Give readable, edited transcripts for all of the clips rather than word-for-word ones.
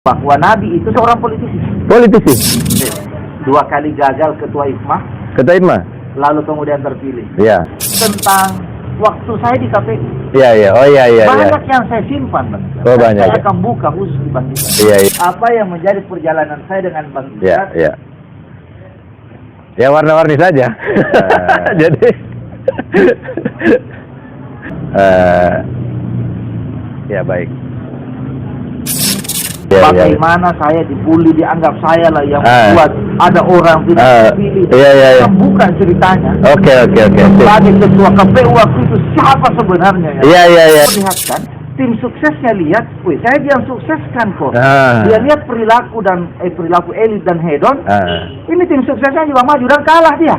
bahwa Nabi itu seorang politisi. Politisi. 2 kali gagal ketua IFMA, lalu kemudian terpilih. Iya. Tentang waktu saya di KPU. Iya, iya. Oh iya, iya. Banyak yang saya simpan, Bang. Oh, banyak. Saya akan buka khusus di Bang Icar. Iya, iya. Apa yang menjadi perjalanan saya dengan Bang Icar? Iya, iya. Ya warna-warni saja. Jadi ya baik. Ya, bagaimana saya dibully, dianggap saya lah yang buat ada orang tidak terpilih. Iya, iya, iya. Bukan ceritanya. Oke. Sebagai ketua KPU waktu itu siapa sebenarnya? Iya, iya, iya. Perlihatkan tim suksesnya, lihat, saya yang sukseskan kok. Dia lihat perilaku dan perilaku elit dan hedon. Ini tim suksesnya juga maju dan kalah dia.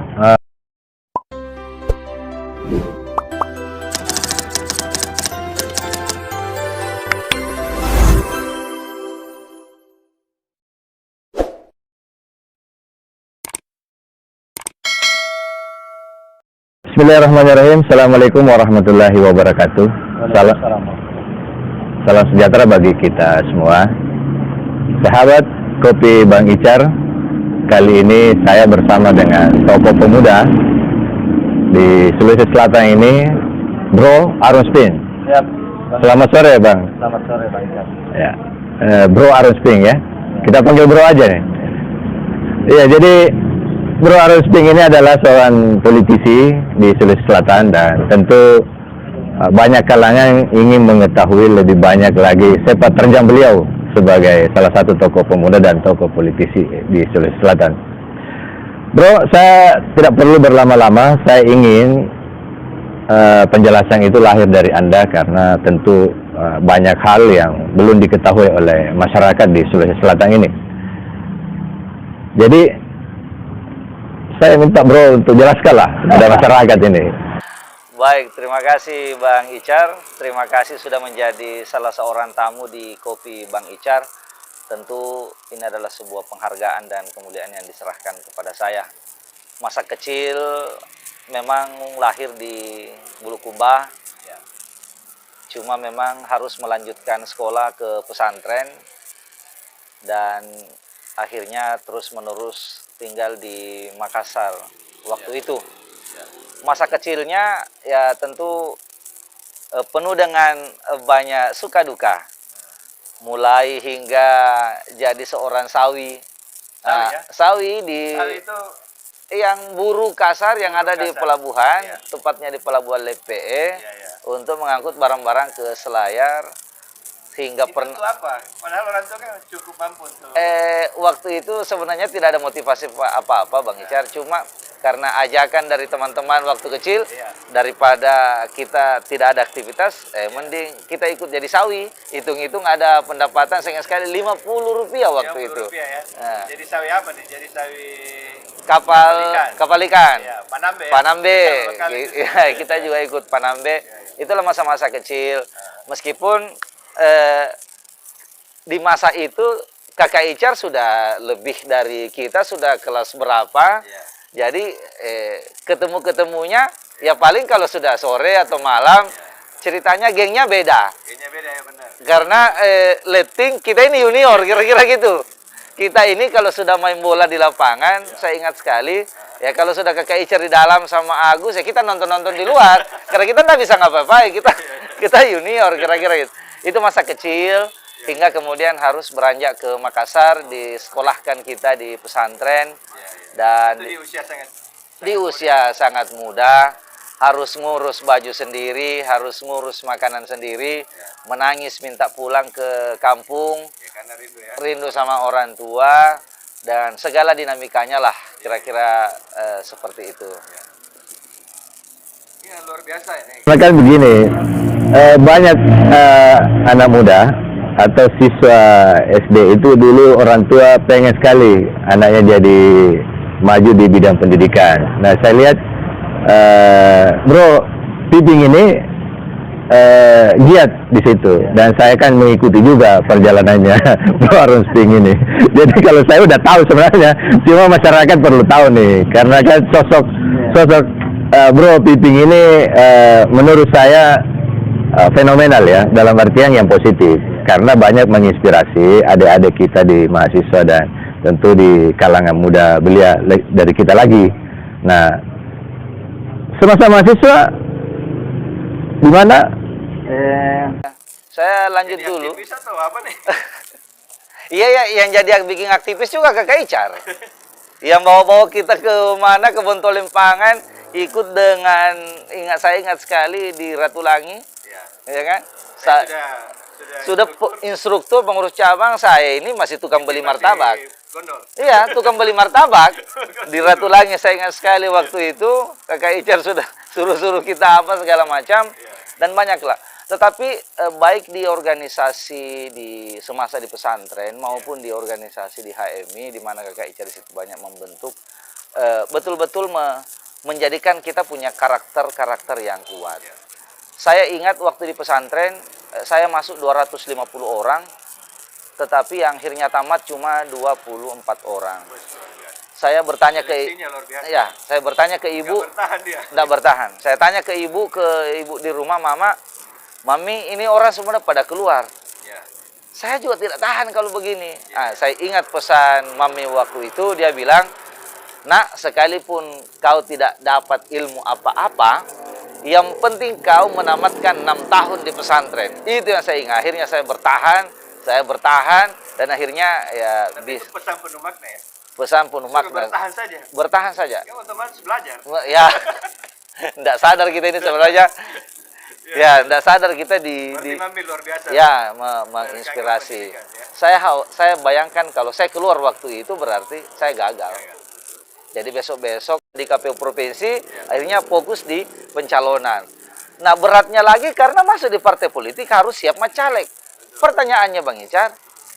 Bismillahirrahmanirrahim. Assalamualaikum warahmatullahi wabarakatuh. Salam sejahtera bagi kita semua. Sahabat Kopi Bang Icar, kali ini saya bersama dengan tokoh pemuda di Sulawesi Selatan ini, Bro Arun Sping. Siap. Selamat sore, Bang. Selamat sore, Bang Icar. Ya, Bro Arun Sping ya. Kita panggil Bro aja nih. Iya, jadi Bro Arun Sping ini adalah seorang politisi di Sulawesi Selatan dan tentu banyak kalangan ingin mengetahui lebih banyak lagi sepak terjang beliau sebagai salah satu tokoh pemuda dan tokoh politisi di Sulawesi Selatan. Bro, saya tidak perlu berlama-lama, saya ingin penjelasan itu lahir dari Anda karena tentu banyak hal yang belum diketahui oleh masyarakat di Sulawesi Selatan ini. Jadi saya minta Bro untuk jelaskanlah pada masyarakat ini. Baik, terima kasih Bang Icar. Terima kasih sudah menjadi salah seorang tamu di Kopi Bang Icar. Tentu ini adalah sebuah penghargaan dan kemuliaan yang diserahkan kepada saya. Masa kecil memang lahir di Bulukumba. Cuma memang harus melanjutkan sekolah ke pesantren. Dan akhirnya terus-menerus tinggal di Makassar waktu itu. Masa kecilnya ya tentu penuh dengan banyak suka duka. Mulai hingga jadi seorang sawi. Sawi itu yang buruh kasar yang ada di pelabuhan, tepatnya di pelabuhan LPE, untuk mengangkut barang-barang ke Selayar. Hingga pernah apa? Padahal orang tua kan cukup mampu tuh. Waktu itu sebenarnya tidak ada motivasi apa-apa Bang Icar, cuma karena ajakan dari teman-teman waktu kecil, daripada kita tidak ada aktivitas, mending kita ikut jadi sawi. Hitung-hitung ada pendapatan sayang sekali Rp50 waktu itu. Ya. Nah. Jadi sawi apa nih? Jadi sawi kapal ikan. Ya, Panambe. Panambe. Ya, kita juga ikut Panambe. Itulah masa-masa kecil. Meskipun di masa itu kakak Icar sudah lebih dari kita, sudah kelas berapa. Jadi ketemu-ketemunya ya paling kalau sudah sore atau malam. Ceritanya gengnya beda. Gengnya beda ya, benar. Karena letting kita ini junior kira-kira gitu. Kita ini kalau sudah main bola di lapangan, saya ingat sekali ya, kalau sudah kakak Icar di dalam sama Agus ya kita nonton-nonton di luar. Karena kita nggak bisa ngapa-ngapain, kita junior kira-kira gitu. Itu masa kecil, hingga kemudian harus beranjak ke Makassar, disekolahkan kita di pesantren. Dan di usia sangat muda, harus ngurus baju sendiri, harus ngurus makanan sendiri, menangis minta pulang ke kampung, karena rindu sama orang tua, dan segala dinamikanya lah, kira-kira seperti itu. Ini luar biasa ini. Kan begini, banyak anak muda atau siswa SD itu dulu orang tua pengen sekali anaknya jadi maju di bidang pendidikan. Nah, saya lihat Bro Piping ini giat di situ dan saya kan mengikuti juga perjalanannya Bro Arun Sping ini. Jadi kalau saya udah tahu sebenarnya, cuma masyarakat perlu tahu nih karena kan sosok Bro Piping ini menurut saya fenomenal ya, dalam artian yang positif, karena banyak menginspirasi adik-adik kita di mahasiswa dan tentu di kalangan muda belia dari kita lagi. Nah, semasa mahasiswa di mana? Saya lanjut Jadi dulu. aktivis atau apa nih? Iya ya, yang jadi bikin aktivis juga Kakak Icar. Yang bawa-bawa kita ke mana, ke Bontolimpangan, ikut dengan, saya ingat sekali di Ratulangi, ya kan? Sudah instruktur pengurus cabang, saya ini masih tukang beli martabak. Gondol. Iya, tukang beli martabak di Ratulangi. Saya ingat sekali waktu itu Kakak Icar sudah suruh-suruh kita apa segala macam, dan banyaklah. Tetapi baik di organisasi di semasa di pesantren maupun di organisasi di HMI, di mana Kakak Icar di situ banyak membentuk, betul-betul menjadikan kita punya karakter-karakter yang kuat. Saya ingat waktu di pesantren, saya masuk 250 orang, tetapi yang akhirnya tamat cuma 24 orang. Saya bertanya saya bertanya ke ibu, tidak bertahan. Saya tanya ke ibu di rumah, Mami, ini orang semua pada keluar. Saya juga tidak tahan kalau begini. Saya ingat pesan Mami waktu itu, dia bilang, Nak, sekalipun kau tidak dapat ilmu apa-apa, yang penting kau menamatkan 6 tahun di pesantren. Itu yang saya ingat. Akhirnya saya bertahan, dan akhirnya ya... Tapi itu pesan penuh makna ya? Pesan penuh makna. Bertahan saja? Bertahan saja. Ya otomatis belajar. Ya, tidak sadar kita ini sebenarnya. Ya, tidak sadar kita Mami luar biasa. Ya, menginspirasi. Saya bayangkan kalau saya keluar waktu itu berarti saya gagal. Jadi besok-besok di KPU Provinsi, akhirnya fokus di pencalonan. Nah, beratnya lagi karena masuk di partai politik harus siap caleg. Pertanyaannya Bang Icar,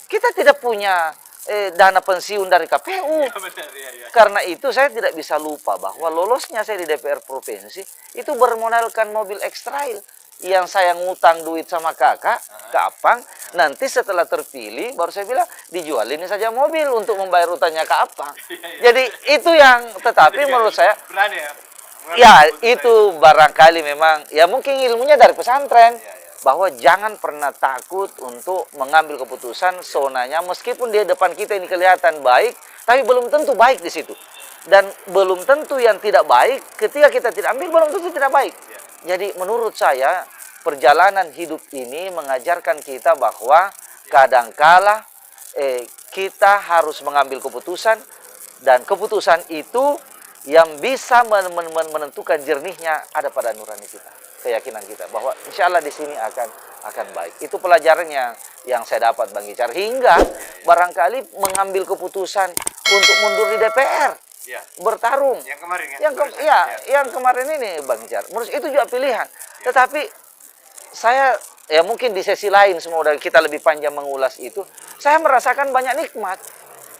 kita tidak punya dana pensiun dari KPU. Karena itu saya tidak bisa lupa bahwa lolosnya saya di DPR Provinsi itu bermodalkan mobil X-Trail. Yang saya ngutang duit sama kakak ke Apang, nanti setelah terpilih baru saya bilang dijual ini saja mobil untuk membayar utangnya ke Apang. Jadi itu yang, tetapi menurut saya berani ya? Ya itu barangkali memang ya mungkin ilmunya dari pesantren, bahwa jangan pernah takut untuk mengambil keputusan sonanya, meskipun di depan kita ini kelihatan baik, tapi belum tentu baik di situ. Dan belum tentu yang tidak baik ketika kita tidak ambil belum tentu tidak baik. Jadi menurut saya perjalanan hidup ini mengajarkan kita bahwa kadangkala kita harus mengambil keputusan, dan keputusan itu yang bisa menentukan jernihnya ada pada nurani kita, keyakinan kita bahwa insya Allah di sini akan baik. Itu pelajaran yang saya dapat Bang Icar, hingga barangkali mengambil keputusan untuk mundur di DPR. Bertarung yang kemarin yang kemarin ini Bang Icar, menurut itu juga pilihan. Tetapi saya mungkin di sesi lain semoga kita lebih panjang mengulas itu, saya merasakan banyak nikmat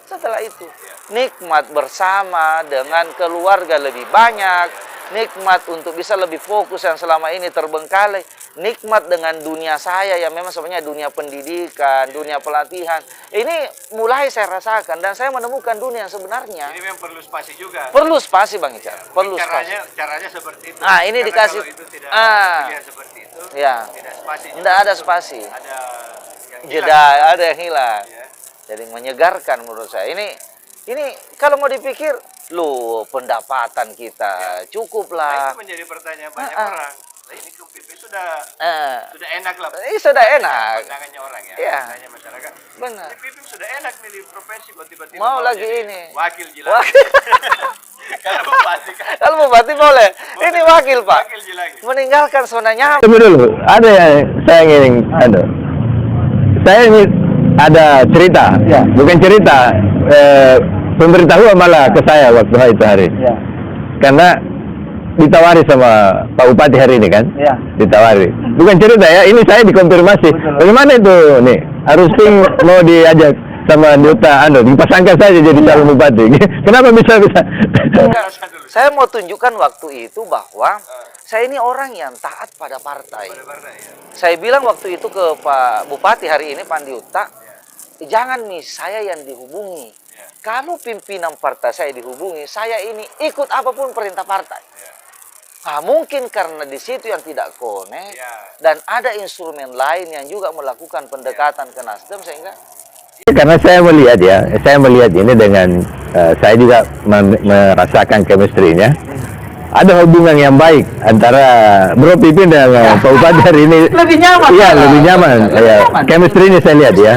setelah itu. Nikmat bersama dengan keluarga lebih banyak, nikmat untuk bisa lebih fokus yang selama ini terbengkalai, nikmat dengan dunia saya yang memang sebenarnya dunia pendidikan, dunia pelatihan. Ini mulai saya rasakan dan saya menemukan dunia yang sebenarnya. Ini memang perlu spasi juga. Perlu spasi Bang Icar, perlu spasi. Caranya seperti itu. Ini karena dikasih kalau itu tidak pilihan seperti itu, tidak spasi. Tidak ada spasi. Ada yang jeda, ada yang hilang. Jadi menyegarkan menurut saya. Ini kalau mau dipikir, pendapatan kita cukuplah. Itu menjadi pertanyaan banyak orang. Nah, ini KPP sudah enak lah. Sudah enak. Pandangannya orang ya. Iya. Pandangannya masyarakat. Benar. KPP sudah enak nih di provinsi, kok tiba-tiba mau lagi jadi ini. Wakil Jilangi. Kalau bupati kan. Kalau bupati boleh. Ini wakil Pak. Wakil Jilangi. Meninggalkan zonanya. Tunggu dulu, ada yang saya ingin, saya ini ada cerita, bukan cerita, pemberitahuan malah ke saya waktu itu hari. Karena ditawari sama Pak Bupati hari ini kan, ditawari. Bukan cerita ya, ini saya dikonfirmasi. Bagaimana itu nih, harus mau diajak sama duta, dipasangkan saja jadi calon bupati. Kenapa bisa? Saya mau tunjukkan waktu itu bahwa saya ini orang yang taat pada partai. Saya bilang waktu itu ke Pak Bupati hari ini, Pak Diuta, jangan saya yang dihubungi. Kalau pimpinan partai saya dihubungi, saya ini ikut apapun perintah partai. Nah, mungkin karena di situ yang tidak connect dan ada instrumen lain yang juga melakukan pendekatan ke Nasdem sehingga karena saya melihat ini dengan saya juga merasakan chemistry-nya. Ada hubungan yang baik antara Bro Pipin dan Pak Upadar ini. Lebih nyaman. Iya, lebih nyaman. Ya, chemistry-nya saya lihat ya.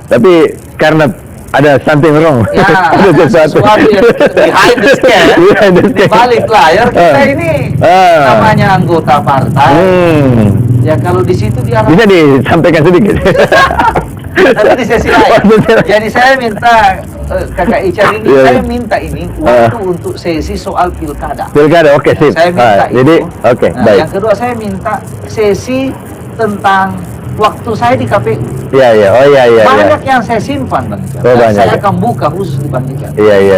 Tapi karena ada something wrong. Ya, ada sesuatu yang behind the scene. Di balik layar kita ini namanya anggota partai. Ya kalau di situ dia bisa disampaikan sedikit. Tapi di sesi lain. Jadi saya minta Kakak Icar ini, saya minta ini waktu untuk sesi soal pilkada. Pilkada, oke, sip. Saya minta itu. Jadi, oke, baik. Yang kedua saya minta sesi tentang waktu saya di KPU. Iya. Banyak yang saya simpan, Bang Icar. Dan saya akan buka khusus di Bang Icar.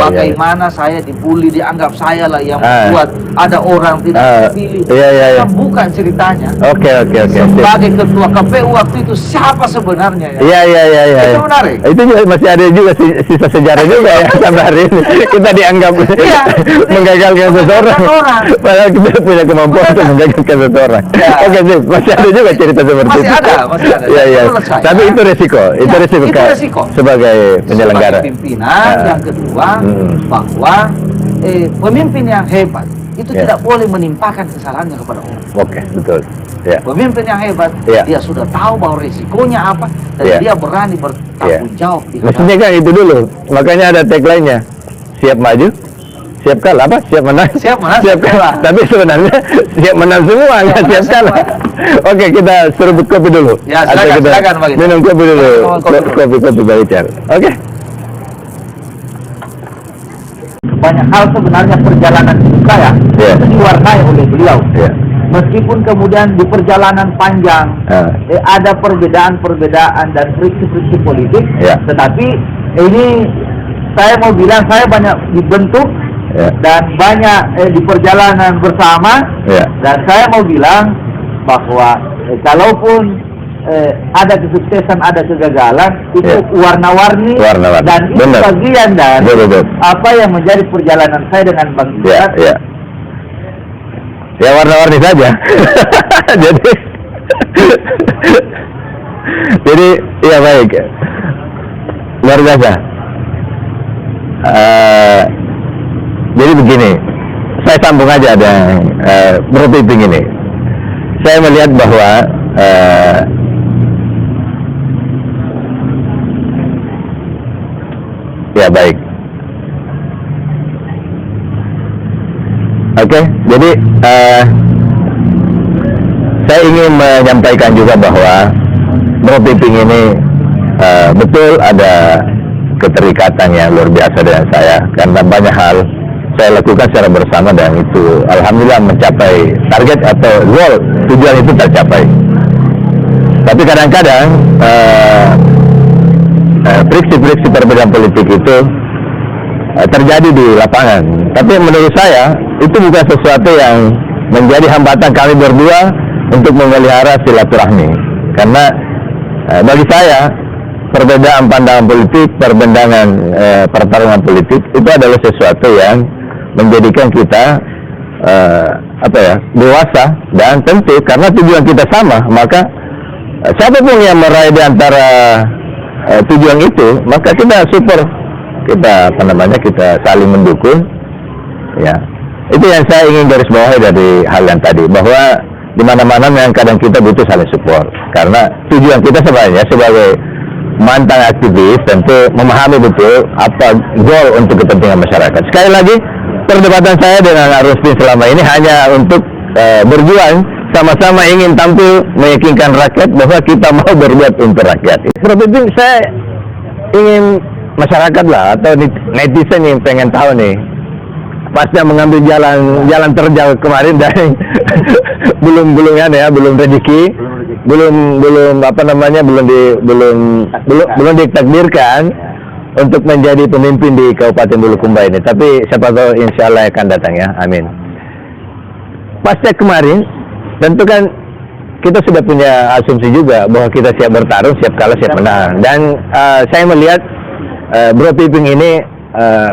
Bagaimana saya dibully, dianggap saya lah yang membuat ada orang tidak terpilih. Saya akan buka ceritanya. Oke. Sebagai ketua KPU waktu itu siapa sebenarnya ya? Iya. Itu menarik. Itu juga masih ada juga sisa sejarah juga ya sampai hari ini. Kita dianggap menggagalkan seseorang. Padahal kita punya kemampuan untuk menggagalkan seseorang. Oke, sip. Masih ada juga cerita seperti itu. Masih ada. Iya. Tapi itu resiko. Itu resiko sebagai penyelenggara. Sebagai pimpinan. Yang kedua, bahwa pemimpin yang hebat itu tidak boleh menimpakan kesalahannya kepada orang. Oke, betul. Ya. Pemimpin yang hebat, dia sudah tahu bahwa resikonya apa dan dia berani bertanggung jawab. Maksudnya kan itu dulu. Makanya ada tagline-nya. Siap maju, siap kalah, apa? Siap menang. Siap kalah. Tapi sebenarnya siap menang semua, nggak siap kalah. Oke, kita seruput kopi dulu. Ya, silakan Bang Icar. Minum kopi dulu. Kopi Bang Icar. Oke. Banyak hal sebenarnya perjalanan hidup saya itu diwarnai oleh beliau. Meskipun kemudian di perjalanan panjang ada perbedaan-perbedaan dan friksi-friksi politik, tetapi ini saya mau bilang saya banyak dibentuk dan banyak di perjalanan bersama, dan saya mau bilang bahwa kalaupun ada kesuksesan, ada kegagalan, itu warna-warni dan itu bagian dari apa yang menjadi perjalanan saya dengan Bang Icar. Ya warna-warni saja. jadi ya baik, luar biasa. Jadi begini, saya sambung aja dengan Bro Pipin ini. Saya melihat bahwa ya baik. Oke, jadi saya ingin menyampaikan juga bahwa Bro Pipin ini betul ada keterikatan yang luar biasa dengan saya karena banyak hal saya lakukan secara bersama dan itu alhamdulillah mencapai target atau goal tujuan itu tercapai. Tapi kadang-kadang friksi-friksi perbedaan politik itu terjadi di lapangan. Tapi menurut saya itu bukan sesuatu yang menjadi hambatan kami berdua untuk memelihara silaturahmi. Karena bagi saya perbedaan pandangan politik, perbedaan pertarungan politik itu adalah sesuatu yang menjadikan kita dewasa dan tentu karena tujuan kita sama, maka siapapun yang meraih di antara tujuan itu, maka kita support, kita kita saling mendukung, ya. Itu yang saya ingin garis bawahi dari hal yang tadi, bahwa di mana-mana yang kadang kita butuh saling support, karena tujuan kita sebenarnya sebagai mantan aktivis tentu memahami betul apa goal untuk kepentingan masyarakat. Sekali lagi, perdebatan saya dengan Arustin selama ini hanya untuk berjuang sama-sama ingin tampil meyakinkan rakyat bahwa kita mau berbuat untuk rakyat. Problem saya ingin masyarakat lah atau netizen yang pengen tahu nih, pasti mengambil jalan terjal kemarin dan belum rezeki, belum ditakdirkan untuk menjadi pemimpin di Kabupaten Bulukumba ini. Tapi siapa tahu insya Allah akan datang ya, amin. Pasca kemarin tentu kan kita sudah punya asumsi juga bahwa kita siap bertarung, siap kalah, siap menang. Dan saya melihat Bro Pipin ini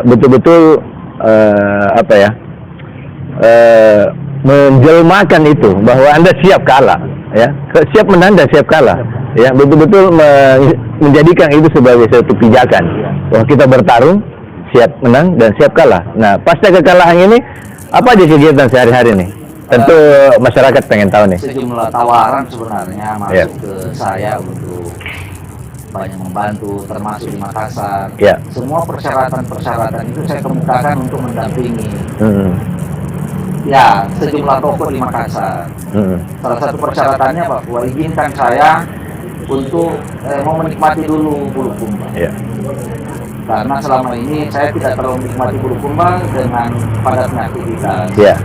betul-betul menjelmakan itu bahwa Anda siap kalah, ya, siap menang dan siap kalah, ya, betul-betul menjadikan itu sebagai satu pijakan bahwa kita bertarung, siap menang dan siap kalah. Nah, pasca kekalahan ini apa aja kegiatan sehari-hari nih? Tentu masyarakat pengen tahu nih. Sejumlah tawaran sebenarnya masuk ke saya untuk banyak membantu, termasuk di Makassar. Ya. Semua persyaratan-persyaratan itu saya kemukakan untuk mendampingi. Ya, sejumlah tokoh di Makassar. Salah satu persyaratannya bahwa izinkan saya untuk mau menikmati dulu Bulukumba. Ya. Karena selama ini saya tidak terlalu menikmati Bulukumba dengan padatnya aktivitas. Ya.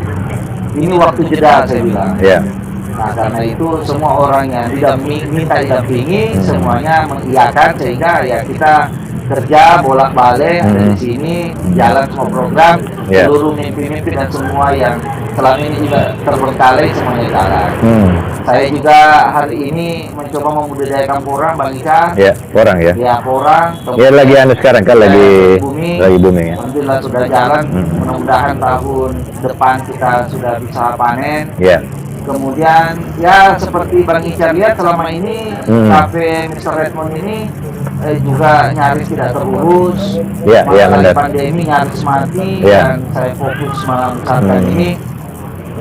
Ini waktu jeda saya bilang. Ya. Nah, karena itu semua orang yang minta didampingi semuanya mengiyakan, sehingga ya kita kerja bolak-balik ada di sini, jalan semua program, seluruh mimpi-mimpi dan semua yang selama ini juga terbengkalai semuanya jalan. Saya juga hari ini mencoba membudidayakan porang, Bang Ica. Ya, porang ya. Ya, porang. Ya, lagi sekarang kan lagi booming ya. Alhamdulillah sudah jalan. Mudah-mudahan tahun depan kita sudah bisa panen. Ya. Kemudian ya seperti Bang Ica lihat selama ini kafe Mr. Redmond ini juga nyaris tidak terurus. Ya, ya, benar. Pandemi nyaris mati, dan saya fokus membesarkan ini,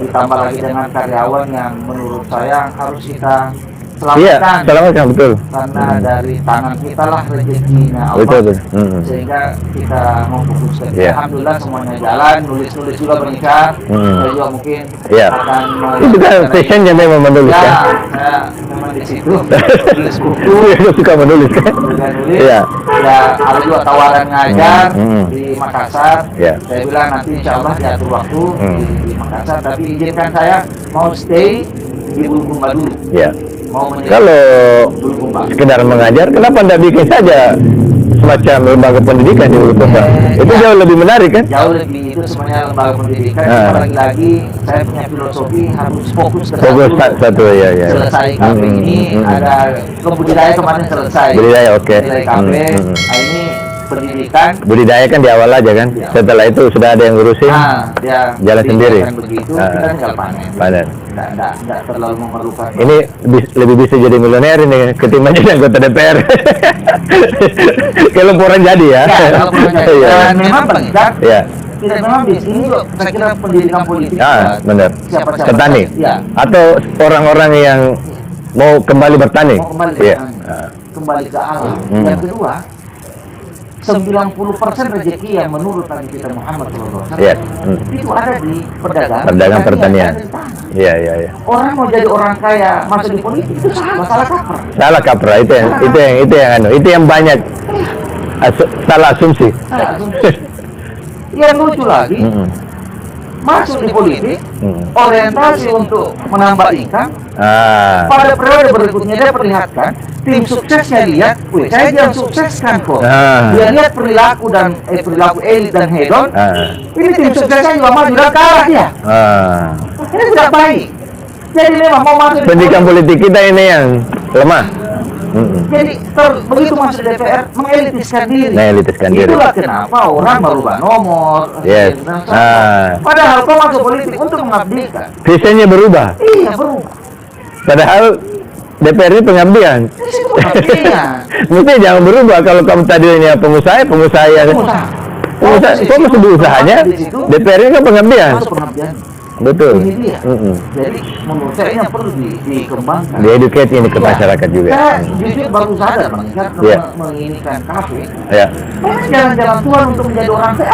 ditambah lagi dengan karyawan yang menurut saya harus kita selamatkan. Iya, selamatkan, betul. Karena dari tangan kita lah rezekinya Allah. Betul. Sehingga kita memfokuskan. Alhamdulillah semuanya jalan, nulis-nulis juga bernikah. Saya juga mungkin akan itu kan passionnya memang menulis kan? Ya, memang di situ nulis buku. Saya suka menulis kan? Nulis. Iya. Ya, ada juga tawaran ngajar di Makassar. Ya. Saya bilang nanti insya Allah diatur waktu di Makassar. Tapi izinkan saya mau stay di Bulukumba dulu. Ya. Kalau sekedar mengajar, kenapa Anda bikin saja semacam lembaga pendidikan di Bulukumba? Itu jauh lebih menarik kan? Jauh lebih, itu sebenarnya lembaga pendidikan. Lagi-lagi saya punya filosofi harus fokus ke satu. Ya. Selesai kafe ini, ada kebudidaya kemarin selesai. Budidaya, oke. Budidaya kafe, nah ini pendidikan. Budidaya kan di awal aja kan? Ya. Setelah itu sudah ada yang ngurusin, jalan sendiri. Begitu, kita tinggal panen. Tidak terlalu memerlukan. Ini lebih bisa jadi milioner ini ketimbang jadi anggota DPR. Kalau porang jadi ya. Kalau porang jadi. Dan memang Bang Ica, tidak memang di sini juga saya kira pendidikan politik. Benar. Siapa-siapa petani. Atau orang-orang yang mau kembali bertani. Kembali ke alam. Yang kedua, 90% rezeki yang menurut Nabi kita Muhammad SAW itu ada di perdagangan pertanian. Iya. Orang mau jadi orang kaya masuk di politik itu salah kaprah. Salah kaprah itu yang banyak salah asumsi. Yang lucu lagi, masuk di politik, orientasi untuk menambah income. Pada periode berikutnya dia perlihatkan tim suksesnya lihat, saya dia sukseskan kok. Dia lihat perilaku elit dan hedon. Ini tim suksesnya juga maju dan kalah dia. Ini tidak baik. Jadi memang mau masuk pendidikan politik kita ini yang lemah. Jadi begitu masuk DPR mengelitiskan diri. Itulah kenapa orang merubah nomor. Padahal kau masuk politik untuk mengabdikan. Visionnya berubah. Iya, berubah. Padahal DPR ini pengabdian. Mestinya jangan berubah. Kalau kamu tadinya pengusaha yang kok masih usahanya, DPR ini kan pengabdian. Betul. Ini dia. Jadi menurut saya ini yang perlu dikembangkan. Di-educate ini ke masyarakat juga. Saya jujur baru sadar Bang, menginikan kafe. Banyak jalan-jalan Tuhan untuk menjadi orang kaya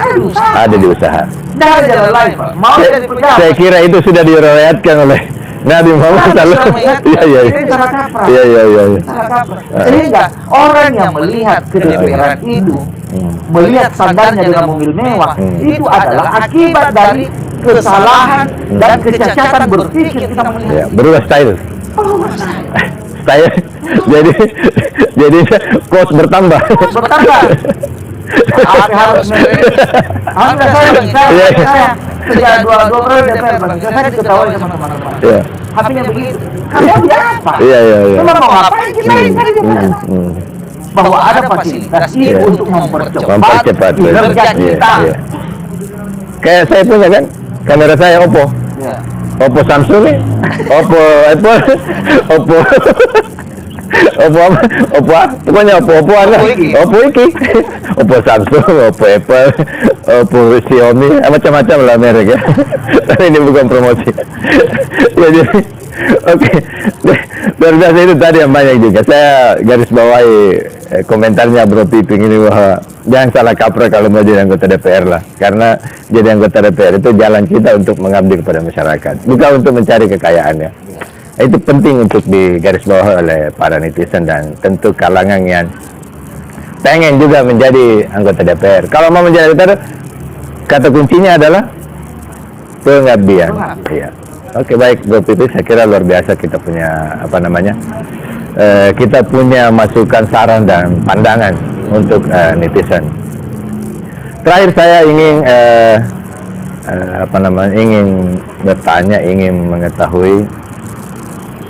ada di usaha. Tidak ada jalan lain, Pak. Mau jadi pejabat. Saya kira itu sudah diriwayatkan oleh Nabi Muhammad SAW. Ini salah kaprah. Salah kaprah. Sehingga orang yang melihat kedeperan itu, melihat sandarnya dengan mobil mewah, itu adalah akibat dari kesalahan dan kecacatan berpikir kita melihat. Berubah style. Style. Jadi kos bertambah. Harus saya sejak dua periode DPR Bang, saya diketahui sama teman-teman. HP-nya begitu. Kamu apa? Cuma mau ngapain kita ini? Bahwa ada fasilitas ini untuk mempercepat kinerja kita. Kayak saya punya kan, kamera saya Oppo. Oppo Samsung nih, Oppo Apple, Oppo Oppo apa? Pokoknya Oppo ada, Oppo iki, Oppo Samsung, Oppo Apple, Oppo Xiaomi, macam-macam lah merek ya. Tapi ini bukan promosi. Ya jadi, oke. Luar biasa itu tadi yang banyak juga. Saya garis bawahi komentarnya Bro Piping ini bahwa jangan salah kaprah kalau mau jadi anggota DPR lah. Karena jadi anggota DPR itu jalan kita untuk mengabdi kepada masyarakat, bukan untuk mencari kekayaan ya. Itu penting untuk digarisbawahi oleh para netizen dan tentu kalangan yang pengen juga menjadi anggota DPR. Kalau mau menjadi DPR, kata kuncinya adalah pengabdian. Iya. Oke, baik Bro Pipi, saya kira luar biasa kita punya kita punya masukan, saran dan pandangan untuk netizen. Terakhir saya ingin ingin bertanya, ingin mengetahui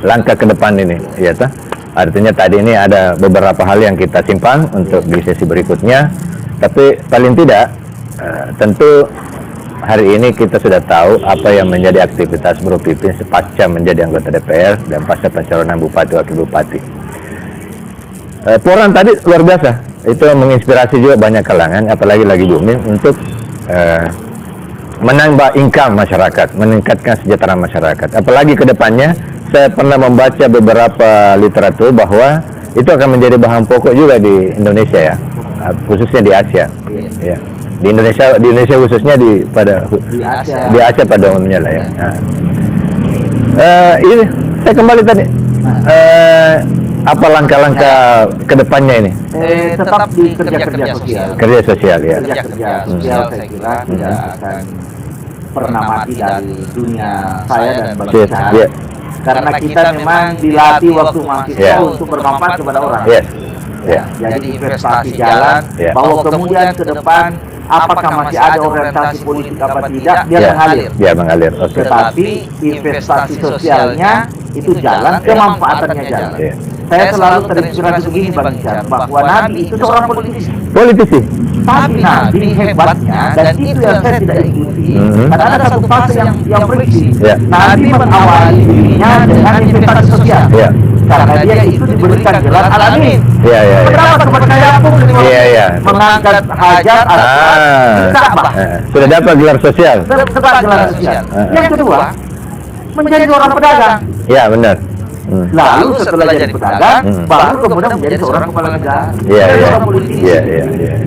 langkah ke depan ini, ya toh? Artinya tadi ini ada beberapa hal yang kita simpan untuk di sesi berikutnya, tapi paling tidak tentu hari ini kita sudah tahu apa yang menjadi aktivitas Bro Pipin pasca menjadi anggota DPR dan pasca pencalonan Bupati Wakil Bupati. Poran tadi luar biasa, itu menginspirasi juga banyak kalangan, apalagi lagi booming untuk menambah income masyarakat, meningkatkan kesejahteraan masyarakat. Apalagi ke depannya, saya pernah membaca beberapa literatur bahwa itu akan menjadi bahan pokok juga di Indonesia ya, khususnya di Asia. Ya. Di Indonesia khususnya di Asia pada umumnya lah ya. Nah. Ini saya kembali tadi. Apa langkah-langkah ke depannya ini? Tetap di kerja-kerja sosial. Kerja sosial ya. Kerja-kerja sosial saya kira tidak akan pernah mati dari dunia saya dan bangsa. Yeah. Karena kita memang dilatih waktu mahasiswa untuk bermanfaat kepada orang. Yes. Ya, jadi investasi jalan, bahwa kemudian ke depan apakah masih ada orientasi politik apa tidak, dia mengalir. Ya, mengalir. Okay. Tetapi investasi sosialnya itu jalan, kemanfaatannya jalan. Saya selalu terinspirasi begini Bang Ican, bahwa Nabi itu seorang politisi. Politisi. Tapi Nabi hebatnya, dan itu yang saya tidak ikuti, karena ada satu fase yang friksi. Nabi mengawali dirinya dengan investasi sosial. Karena dia itu diberikan gelar Al-Amin. Pertama kepercayaan publik mengangkat hajat Ka'bah. Sudah dapat gelar sosial. Dapat gelar sosial. Yang kedua, menjadi seorang pedagang. Ya, benar. Lalu setelah jadi pedagang, baru kemudian menjadi seorang kepala negara. Seorang politisi.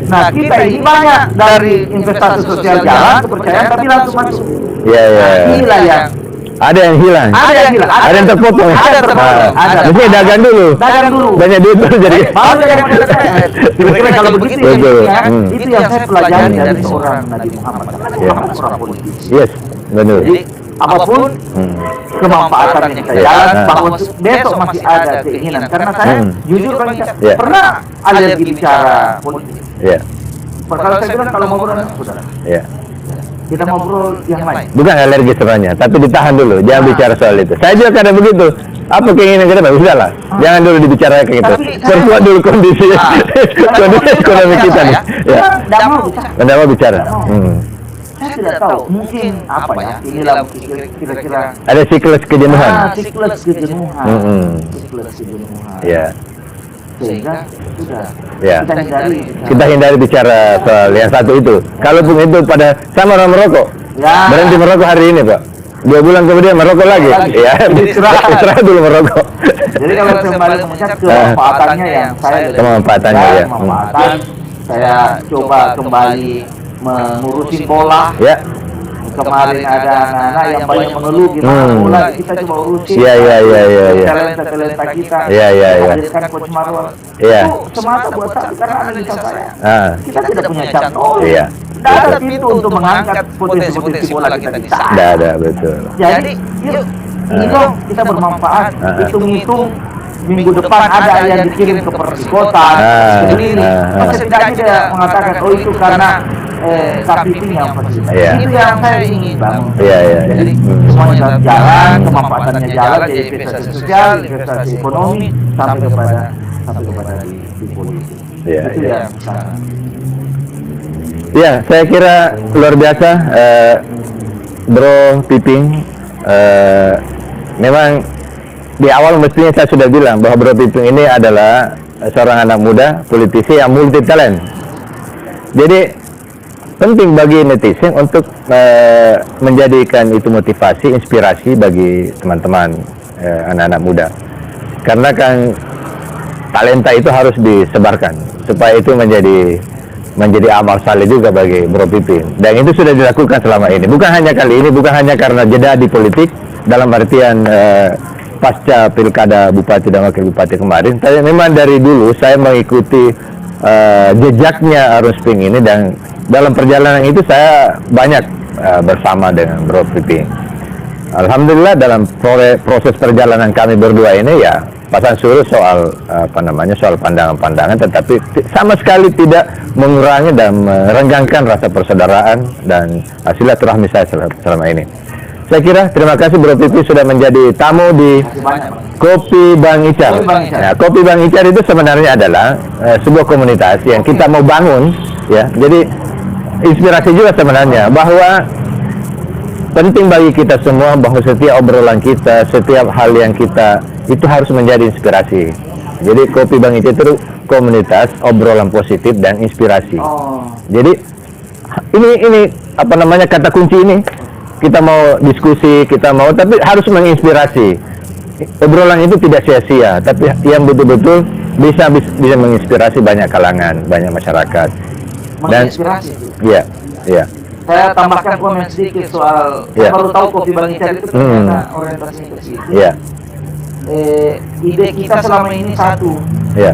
Nah, kita ini banyak dari investasi sosial jalan, kepercayaan tapi langsung masuk. Inilah yang ada yang hilang. Ada yang terpotong. Ada. Mesti dagang dulu. Banyak duit baru jadi. Kira-kira kalau begitu ya, itu yang saya pelajari dari seorang Nabi Muhammad. Seorang politisi. Yes, benar. Jadi apapun kemanfaatan yang kita jalan, bahwa besok masih ada keinginan. Karena saya jujur pernah alergi bicara politik. Perkara saya bilang kalau mau ngobrol, saudara. Kita ngobrol yang lain. Bukan alergi sebenarnya, tapi ditahan dulu, jangan bicara soal itu. Saya juga kadang begitu. Apa keinginan kita? Sudah lah, jangan dulu dibicarakan kayak gitu. Perkuat dulu kondisi ekonomi kita nih. Tidak mau bicara. Saya tidak tahu, mungkin apa ya? Inilah kira-kira. Ada siklus kejenuhan. Siklus kejenuhan. Ya. Sehingga sudah kita hindari bicara soal yang satu itu. Kalaupun itu pada sama orang merokok, berhenti merokok hari ini Pak, 2 bulan kemudian merokok lagi. Istirahat dulu merokok. Jadi kalau kembali mengucap kemanfaatannya yang saya saya coba kembali mengurusin bola. Kemarin ada anak-anak yang banyak mengeluh gimana bola, kita coba urusin. Talenta kita. Hadirkan Coach Marwan. Itu semata buat saya karena analisa saya. Kita tidak punya contoh. Tidak ada pintu untuk mengangkat potensi-potensi bola kita di sana. Tidak ada, betul. Jadi, yuk, ini dong kita bermanfaat. Hitung-hitung minggu depan ada yang dikirim ke persikota, sendiri. Masa setidaknya dia mengatakan, oh itu karena KPP yang pasti. Itu yang saya ingin bangun. Jadi semuanya jalan, kemanfaatannya jalan, jadi investasi sosial, investasi ekonomi, sampai kepada di politik. Itu yang sana. Ya, saya kira luar biasa Bro Piping memang di awal mestinya saya sudah bilang bahwa Bro Piping ini adalah seorang anak muda politisi yang multi talent. Jadi penting bagi netizen untuk menjadikan itu motivasi, inspirasi bagi teman-teman anak-anak muda. Karena kan talenta itu harus disebarkan supaya itu menjadi amal saleh juga bagi Bro Piping. Dan itu sudah dilakukan selama ini. Bukan hanya kali ini, bukan hanya karena jeda di politik dalam artian pasca pilkada bupati dan wakil bupati kemarin. Tapi memang dari dulu saya mengikuti jejaknya Arun Sping ini, dan dalam perjalanan itu saya banyak bersama dengan Bro Piping. Alhamdulillah dalam proses perjalanan kami berdua ini ya pasang surut soal soal pandangan-pandangan, tetapi sama sekali tidak mengurangi dan merenggangkan rasa persaudaraan dan silaturahmi saya selama ini. Saya kira terima kasih Bro Piping sudah menjadi tamu di Kopi Bang Icar. Nah, Kopi Bang Icar itu sebenarnya adalah sebuah komunitas yang kita mau bangun, ya. Jadi inspirasi juga sebenarnya bahwa penting bagi kita semua bahwa setiap obrolan kita, setiap hal yang kita itu harus menjadi inspirasi. Jadi Kopi Bang Icar itu komunitas obrolan positif dan inspirasi. Jadi ini kata kunci ini. Kita mau diskusi, tapi harus menginspirasi. Obrolan itu tidak sia-sia, tapi yang betul-betul bisa menginspirasi banyak kalangan, banyak masyarakat. Dan Menginspirasi. Iya. Saya tambahkan komen sedikit soal saya baru tahu Kopi Bang Icar itu ternyata orientasinya ke situ. Iya. Ide kita selama ini satu. Iya.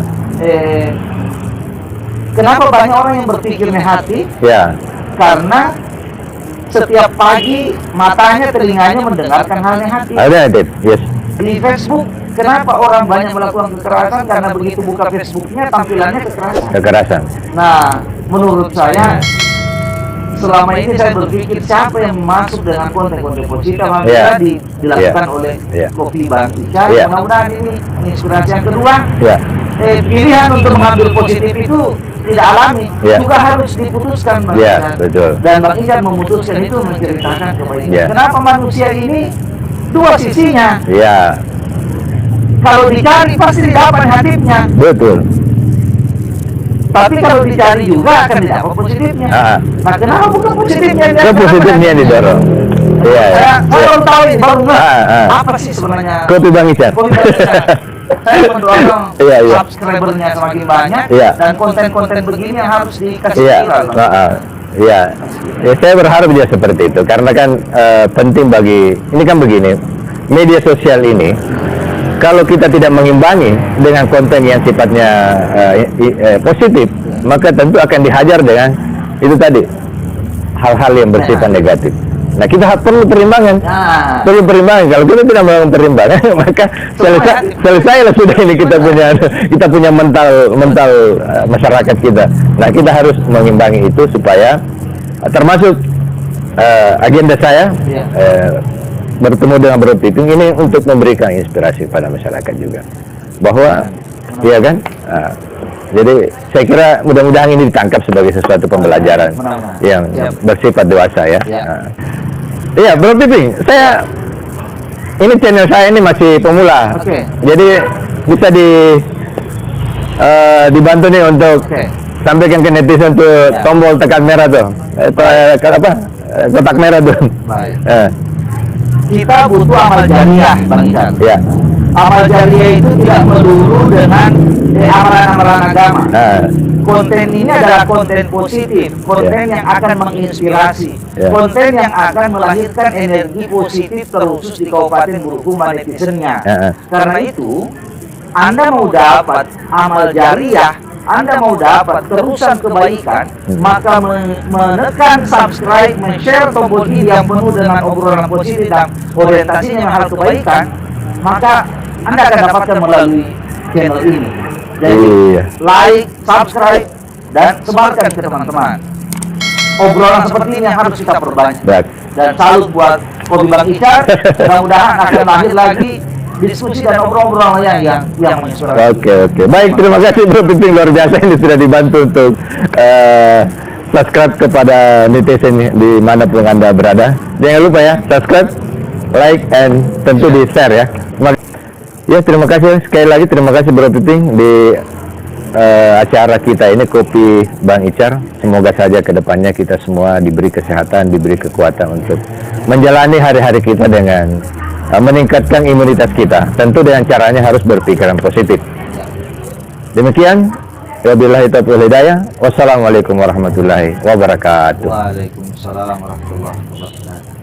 Kenapa banyak orang yang berpikir negatif? Iya. Karena setiap pagi matanya, telinganya mendengarkan hal negatif. Ada, yes. Di Facebook, kenapa orang banyak melakukan kekerasan? Karena begitu buka Facebooknya tampilannya Kekerasan. Nah, menurut saya selama ini saya berpikir siapa yang masuk dengan konten-konten positif maka dilakukan oleh Kopi Bang Icar. Mudah-mudahan ini menginspirasi. Yang kedua, pilihan untuk mengambil positif itu tidak alami, juga harus diputuskan Bang Icar. Betul. Dan Bang Icar memutuskan itu menceritakan kebaikan. Kenapa manusia ini dua sisinya? Kalau dicari pasti didapat negatifnya. Betul. Tapi kalau dicari juga akan didapat positifnya. Nah, kenapa bukan positifnya? Positifnya yang didorong. Saya baru tahu ini, baru apa sih sebenarnya Kopi Bang Icar. Saya mendorong subscribernya semakin banyak dan konten-konten begini yang harus dikasih viral. Saya berharap dia seperti itu karena kan penting bagi ini kan begini, media sosial ini kalau kita tidak mengimbangi dengan konten yang sifatnya positif, maka tentu akan dihajar dengan itu tadi hal-hal yang bersifat negatif. Nah, kita perlu perimbangan. Perlu perimbangan. Kalau kita tidak melakukan perimbangan, maka selesailah sudah ini kita punya mental masyarakat kita. Nah, kita harus mengimbangi itu supaya termasuk agenda saya bertemu dengan Bro Piping ini untuk memberikan inspirasi pada masyarakat juga. Bahwa kan? Jadi saya kira mudah-mudahan ini ditangkap sebagai sesuatu pembelajaran yang bersifat dewasa ya. Iya, Bro Piping, ini channel saya ini masih pemula. Jadi bisa dibantu nih untuk sampaikan ke netizen tuh tombol tekan merah tuh. Kotak merah tuh. Kita butuh amal jariah, Bang Icar. Amal jariah itu tidak melulu dengan amalan-amalan agama. Konten ini adalah konten positif, konten yang akan menginspirasi, konten yang akan melahirkan energi positif terkhusus di Kabupaten Bulukumba netizennya. Karena itu, Anda mau dapat amal jariah, Anda mau dapat terusan kebaikan, maka menekan subscribe, men-share tombol ini yang penuh dengan obrolan positif dan orientasinya yang harus kebaikan, maka Anda akan dapatkan melalui channel ini. Jadi like, subscribe, dan sebarkan ke teman-teman. Obrolan seperti ini yang harus kita perbanyak. Dan salut buat Kopi Bang Icar. Mudah-mudahan akan lahir lagi diskusi dan obrolan yang menginspirasi. Oke. Baik, terima kasih Bro Piping, luar biasa ini sudah dibantu untuk subscribe kepada netizen dimanapun Anda berada. Jangan lupa ya, subscribe, like, and tentu di share ya. Ya, terima kasih sekali lagi, terima kasih Bro Piping di acara kita ini Kopi Bang Icar. Semoga saja kedepannya kita semua diberi kesehatan, diberi kekuatan untuk menjalani hari-hari kita dengan meningkatkan imunitas kita. Tentu dengan caranya harus berpikiran positif. Demikian, wabillahi taufiq wal hidayah. Wassalamualaikum warahmatullahi wabarakatuh. Waalaikumsalam warahmatullahi wabarakatuh.